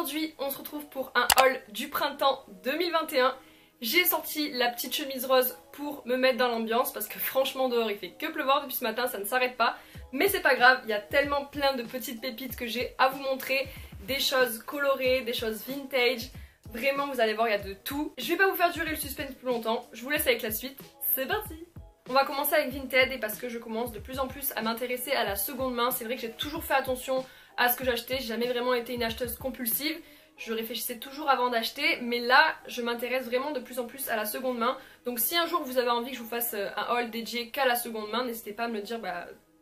Aujourd'hui on se retrouve pour un haul du printemps 2021. J'ai sorti la petite chemise rose pour me mettre dans l'ambiance parce que franchement dehors il fait que pleuvoir depuis ce matin, ça ne s'arrête pas. Mais c'est pas grave, il y a tellement plein de petites pépites que j'ai à vous montrer. Des choses colorées, des choses vintage. Vraiment vous allez voir, il y a de tout. Je vais pas vous faire durer le suspense plus longtemps, je vous laisse avec la suite. C'est parti! On va commencer avec Vinted et parce que je commence de plus en plus à m'intéresser à la seconde main. C'est vrai que j'ai toujours fait attention à ce que j'achetais, j'ai jamais vraiment été une acheteuse compulsive. Je réfléchissais toujours avant d'acheter, mais là je m'intéresse vraiment de plus en plus à la seconde main. Donc si un jour vous avez envie que je vous fasse un haul dédié qu'à la seconde main, n'hésitez pas à me le dire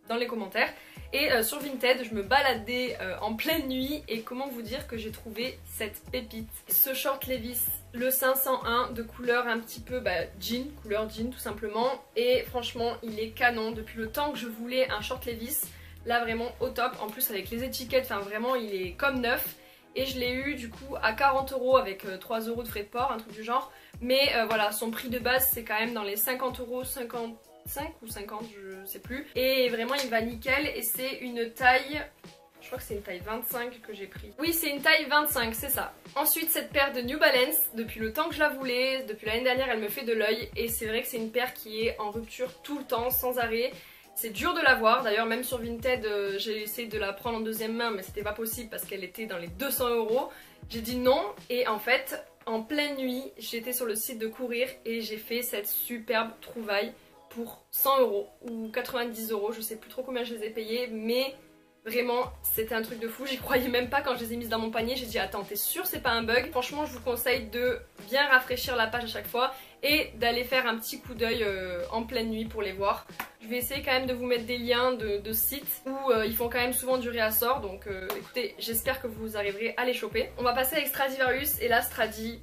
dans les commentaires. Et sur Vinted, je me baladais en pleine nuit et comment vous dire que j'ai trouvé cette pépite. Ce short Levi's, le 501 de couleur un petit peu jean, couleur jean tout simplement. Et franchement il est canon, depuis le temps que je voulais un short Levi's, là vraiment au top. En plus avec les étiquettes, enfin vraiment il est comme neuf. Et je l'ai eu du coup à 40 € avec 3 € de frais de port, un truc du genre. Mais voilà, son prix de base c'est quand même dans les 50 €, 55 ou 50, je sais plus. Et vraiment il va nickel et c'est une taille... Je crois que c'est une taille 25 que j'ai pris. Oui, c'est une taille 25, c'est ça. Ensuite, cette paire de New Balance, depuis le temps que je la voulais, depuis l'année dernière, elle me fait de l'œil. Et c'est vrai que c'est une paire qui est en rupture tout le temps, sans arrêt. C'est dur de la voir, d'ailleurs même sur Vinted j'ai essayé de la prendre en deuxième main mais c'était pas possible parce qu'elle était dans les 200 €. J'ai dit non et en fait en pleine nuit j'étais sur le site de Courir et j'ai fait cette superbe trouvaille pour 100 € ou 90 €, je sais plus trop combien je les ai payés mais vraiment c'était un truc de fou, j'y croyais même pas quand je les ai mises dans mon panier. J'ai dit attends, t'es sûr c'est pas un bug? Franchement je vous conseille de bien rafraîchir la page à chaque fois et d'aller faire un petit coup d'œil en pleine nuit pour les voir. Je vais essayer quand même de vous mettre des liens de sites où ils font quand même souvent du réassort, donc écoutez, j'espère que vous arriverez à les choper. On va passer avec Stradivarius et là Stradi,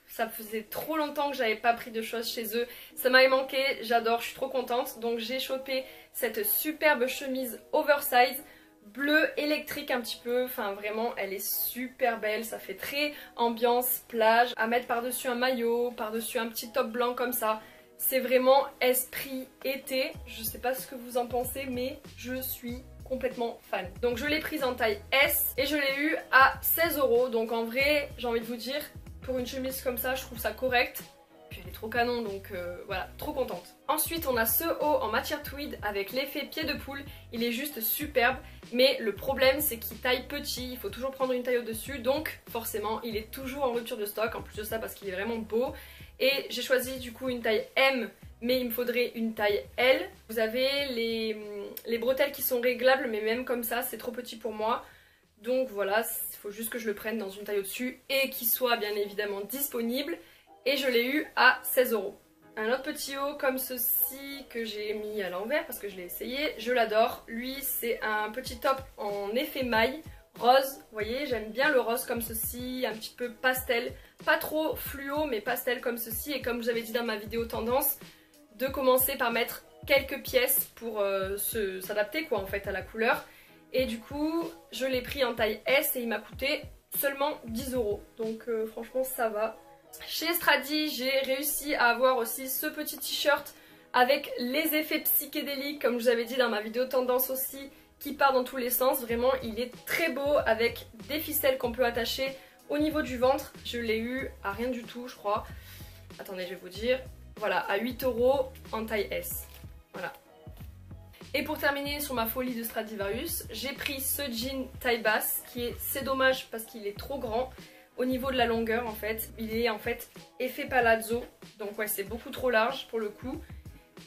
ça faisait trop longtemps que j'avais pas pris de choses chez eux, ça m'avait manqué, j'adore, je suis trop contente. Donc j'ai chopé cette superbe chemise oversize bleu électrique un petit peu, enfin vraiment elle est super belle, ça fait très ambiance plage, à mettre par dessus un maillot, par dessus un petit top blanc comme ça. C'est vraiment esprit été, je sais pas ce que vous en pensez mais je suis complètement fan. Donc je l'ai prise en taille S et je l'ai eu à 16 €, donc en vrai j'ai envie de vous dire, pour une chemise comme ça je trouve ça correct. Puis elle est trop canon donc voilà, trop contente. Ensuite on a ce haut en matière tweed avec l'effet pied de poule, il est juste superbe. Mais le problème c'est qu'il taille petit, il faut toujours prendre une taille au-dessus, donc forcément il est toujours en rupture de stock, en plus de ça parce qu'il est vraiment beau. Et j'ai choisi du coup une taille M, mais il me faudrait une taille L. Vous avez les bretelles qui sont réglables, mais même comme ça c'est trop petit pour moi. Donc voilà, il faut juste que je le prenne dans une taille au-dessus et qu'il soit bien évidemment disponible. Et je l'ai eu à 16 €. Un autre petit haut comme ceci que j'ai mis à l'envers parce que je l'ai essayé, je l'adore. Lui c'est un petit top en effet maille rose, vous voyez j'aime bien le rose comme ceci, un petit peu pastel, pas trop fluo mais pastel comme ceci. Et comme je vous avais dit dans ma vidéo tendance, de commencer par mettre quelques pièces pour s'adapter quoi en fait à la couleur. Et du coup je l'ai pris en taille S et il m'a coûté seulement 10 €, donc franchement ça va. Chez Stradi, j'ai réussi à avoir aussi ce petit t-shirt avec les effets psychédéliques, comme je vous avais dit dans ma vidéo tendance aussi, qui part dans tous les sens. Vraiment, il est très beau avec des ficelles qu'on peut attacher au niveau du ventre. Je l'ai eu à rien du tout, je crois. Attendez, je vais vous dire. Voilà, à 8 € en taille S. Voilà. Et pour terminer sur ma folie de Stradivarius, j'ai pris ce jean taille basse qui est, c'est dommage parce qu'il est trop grand. Au niveau de la longueur en fait, il est en fait effet palazzo, donc ouais c'est beaucoup trop large pour le coup.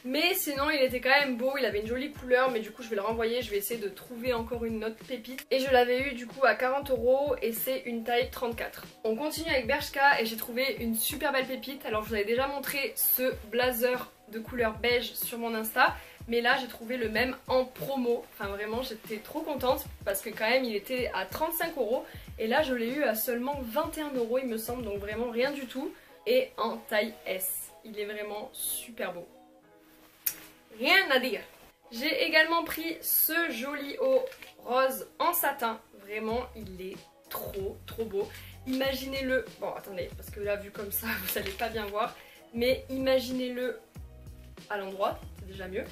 Mais sinon il était quand même beau, il avait une jolie couleur, mais du coup je vais le renvoyer, je vais essayer de trouver encore une autre pépite. Et je l'avais eu du coup à 40 € et c'est une taille 34. On continue avec Bershka et j'ai trouvé une super belle pépite. Alors je vous avais déjà montré ce blazer de couleur beige sur mon Insta. Mais là j'ai trouvé le même en promo, enfin vraiment j'étais trop contente parce que quand même il était à 35 € et là je l'ai eu à seulement 21 € il me semble, donc vraiment rien du tout. Et en taille S, il est vraiment super beau. Rien à dire. J'ai également pris ce joli haut rose en satin, vraiment il est trop beau. Imaginez-le, bon attendez parce que là vu comme ça vous allez pas bien voir, mais imaginez-le à l'endroit, c'est déjà mieux,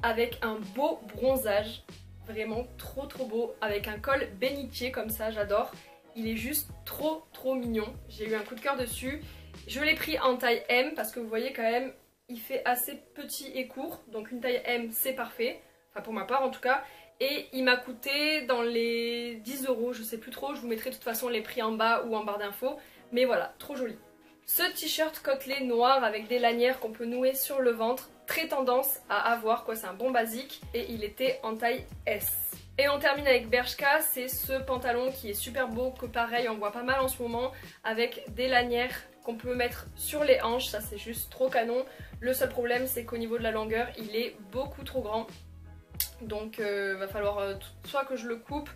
avec un beau bronzage, vraiment trop beau, avec un col bénitier comme ça, j'adore. il est juste trop mignon. J'ai eu un coup de cœur dessus. Je l'ai pris en taille M parce que vous voyez quand même il fait assez petit et court, donc une taille M c'est parfait, enfin pour ma part en tout cas. Et il m'a coûté dans les 10 €, je sais plus trop, je vous mettrai de toute façon les prix en bas ou en barre d'infos. Mais voilà, trop joli. Ce t-shirt côtelé noir avec des lanières qu'on peut nouer sur le ventre, très tendance à avoir quoi, c'est un bon basique et il était en taille S. Et on termine avec Bershka, c'est ce pantalon qui est super beau, que pareil on voit pas mal en ce moment, avec des lanières qu'on peut mettre sur les hanches, ça c'est juste trop canon. Le seul problème c'est qu'au niveau de la longueur il est beaucoup trop grand. Donc va falloir soit que je le coupe,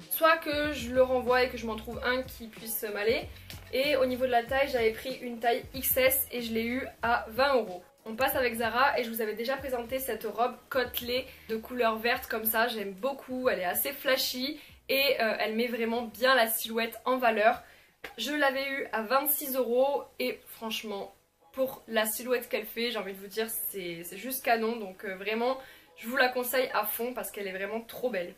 soit que je le renvoie et que je m'en trouve un qui puisse m'aller. Et au niveau de la taille, j'avais pris une taille XS et je l'ai eu à 20 €. On passe avec Zara et je vous avais déjà présenté cette robe côtelée de couleur verte comme ça. J'aime beaucoup, elle est assez flashy et elle met vraiment bien la silhouette en valeur. Je l'avais eu à 26 € et franchement, pour la silhouette qu'elle fait, j'ai envie de vous dire, c'est juste canon. Donc vraiment... je vous la conseille à fond parce qu'elle est vraiment trop belle.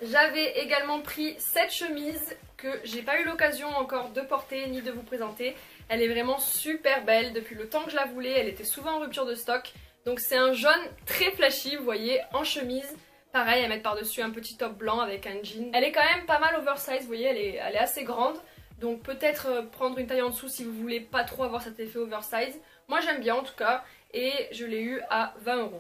J'avais également pris cette chemise que j'ai pas eu l'occasion encore de porter ni de vous présenter. Elle est vraiment super belle. Depuis le temps que je la voulais, elle était souvent en rupture de stock. Donc c'est un jaune très flashy, vous voyez, en chemise. Pareil, à mettre par-dessus un petit top blanc avec un jean. Elle est quand même pas mal oversize, vous voyez, elle est assez grande. Donc peut-être prendre une taille en dessous si vous voulez pas trop avoir cet effet oversize. Moi j'aime bien en tout cas et je l'ai eu à 20 €.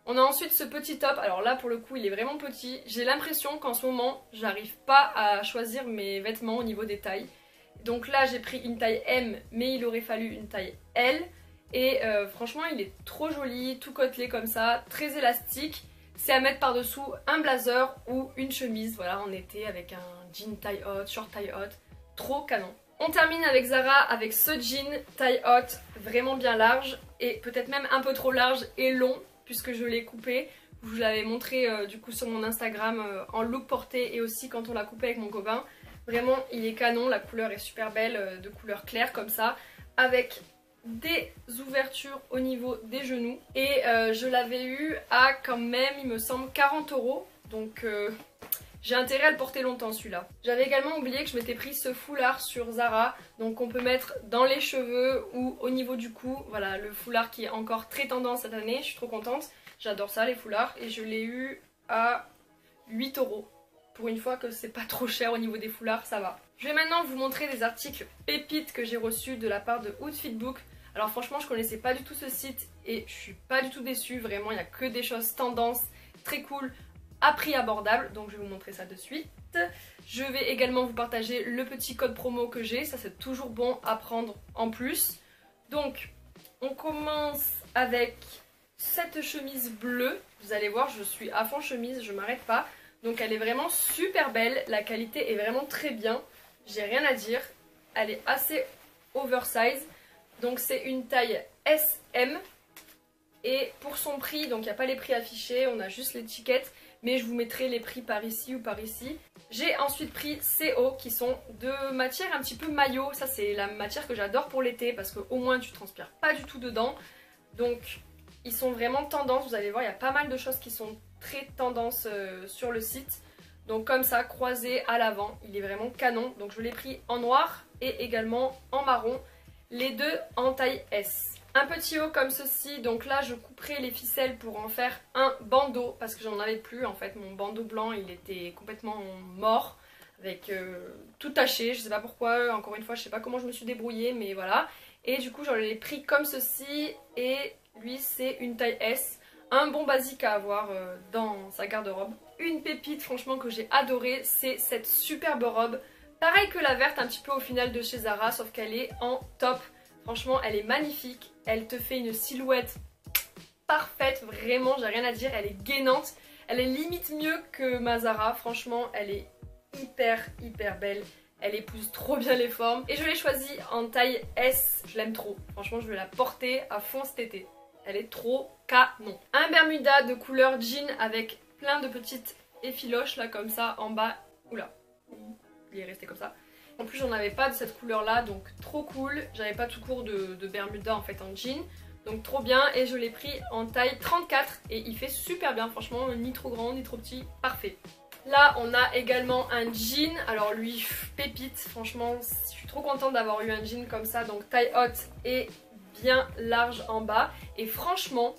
On a ensuite ce petit top, alors là pour le coup il est vraiment petit. J'ai l'impression qu'en ce moment j'arrive pas à choisir mes vêtements au niveau des tailles. Donc là j'ai pris une taille M mais il aurait fallu une taille L. Et franchement il est trop joli, tout côtelé comme ça, très élastique. C'est à mettre par dessous un blazer ou une chemise, voilà en été avec un jean taille haute, short taille haute, trop canon. On termine avec Zara avec ce jean taille haute vraiment bien large et peut-être même un peu trop large et long puisque je l'ai coupé. Je vous l'avais montré du coup sur mon Instagram en look porté et aussi quand on l'a coupé avec mon copain. Vraiment il est canon, la couleur est super belle, de couleur claire comme ça, avec des ouvertures au niveau des genoux. Et je l'avais eu à quand même il me semble 40 €, donc j'ai intérêt à le porter longtemps celui-là. J'avais également oublié que je m'étais pris ce foulard sur Zara, donc on peut mettre dans les cheveux ou au niveau du cou. Voilà, le foulard qui est encore très tendance cette année, je suis trop contente. J'adore ça les foulards et je l'ai eu à 8 €. Pour une fois que c'est pas trop cher au niveau des foulards, ça va. Je vais maintenant vous montrer des articles pépites que j'ai reçus de la part de Outfitbook. Alors franchement je connaissais pas du tout ce site et je suis pas du tout déçue, vraiment il n'y a que des choses tendance, très cool, à prix abordable, donc je vais vous montrer ça de suite. Je vais également vous partager le petit code promo que j'ai, ça c'est toujours bon à prendre en plus. Donc on commence avec cette chemise bleue, vous allez voir je suis à fond chemise, je m'arrête pas. Donc elle est vraiment super belle, la qualité est vraiment très bien, j'ai rien à dire, elle est assez oversize. Donc c'est une taille SM et pour son prix, donc il n'y a pas les prix affichés, on a juste l'étiquette, mais je vous mettrai les prix par ici ou par ici. J'ai ensuite pris CO qui sont de matière un petit peu maillot, ça c'est la matière que j'adore pour l'été parce qu'au moins tu transpires pas du tout dedans. Donc ils sont vraiment tendance, vous allez voir il y a pas mal de choses qui sont très tendance sur le site. Donc comme ça, croisé à l'avant, il est vraiment canon. Donc je l'ai pris en noir et également en marron. Les deux en taille S. Un petit haut comme ceci, donc là je couperai les ficelles pour en faire un bandeau parce que j'en avais plus en fait, mon bandeau blanc il était complètement mort avec tout taché, je sais pas pourquoi, encore une fois je sais pas comment je me suis débrouillée mais voilà. Et du coup j'en ai pris comme ceci et lui c'est une taille S, un bon basique à avoir dans sa garde-robe. Une pépite franchement que j'ai adorée, c'est cette superbe robe. Pareil que la verte un petit peu au final de chez Zara, sauf qu'elle est en top. Franchement, elle est magnifique. Elle te fait une silhouette parfaite, vraiment, j'ai rien à dire. Elle est gainante. Elle est limite mieux que ma Zara. Franchement, elle est hyper belle. Elle épouse trop bien les formes. Et je l'ai choisie en taille S. Je l'aime trop. Franchement, je vais la porter à fond cet été. Elle est trop canon. Un Bermuda de couleur jean avec plein de petites effiloches là comme ça en bas. Oula. Il est resté comme ça. En plus j'en avais pas de cette couleur là donc trop cool. J'avais pas tout court de Bermuda en fait en jean. Donc trop bien et je l'ai pris en taille 34 et il fait super bien franchement, ni trop grand ni trop petit, parfait. Là on a également un jean, alors lui pépite, franchement je suis trop contente d'avoir eu un jean comme ça, donc taille haute et bien large en bas. Et franchement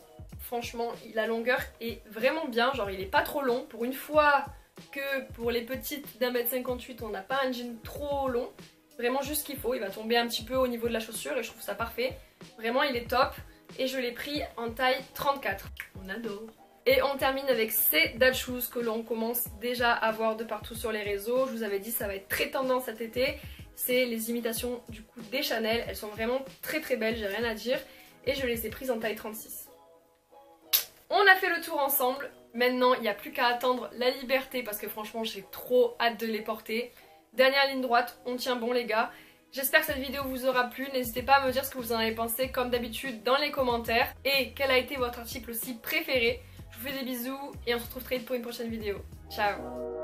la longueur est vraiment bien, genre il est pas trop long. Pour une fois que pour les petites d'1m58 on n'a pas un jean trop long, vraiment juste ce qu'il faut, il va tomber un petit peu au niveau de la chaussure et je trouve ça parfait. Vraiment il est top et je l'ai pris en taille 34, on adore. Et on termine avec ces dad shoes que l'on commence déjà à voir de partout sur les réseaux. Je vous avais dit ça va être très tendance cet été. C'est les imitations du coup des Chanel. Elles sont vraiment très très belles, j'ai rien à dire. Et je les ai prises en taille 36. On a fait le tour ensemble. Maintenant il n'y a plus qu'à attendre la liberté parce que franchement j'ai trop hâte de les porter. Dernière ligne droite, on tient bon les gars. J'espère que cette vidéo vous aura plu. N'hésitez pas à me dire ce que vous en avez pensé comme d'habitude dans les commentaires. Et quel a été votre article aussi préféré. Je vous fais des bisous et on se retrouve très vite pour une prochaine vidéo. Ciao!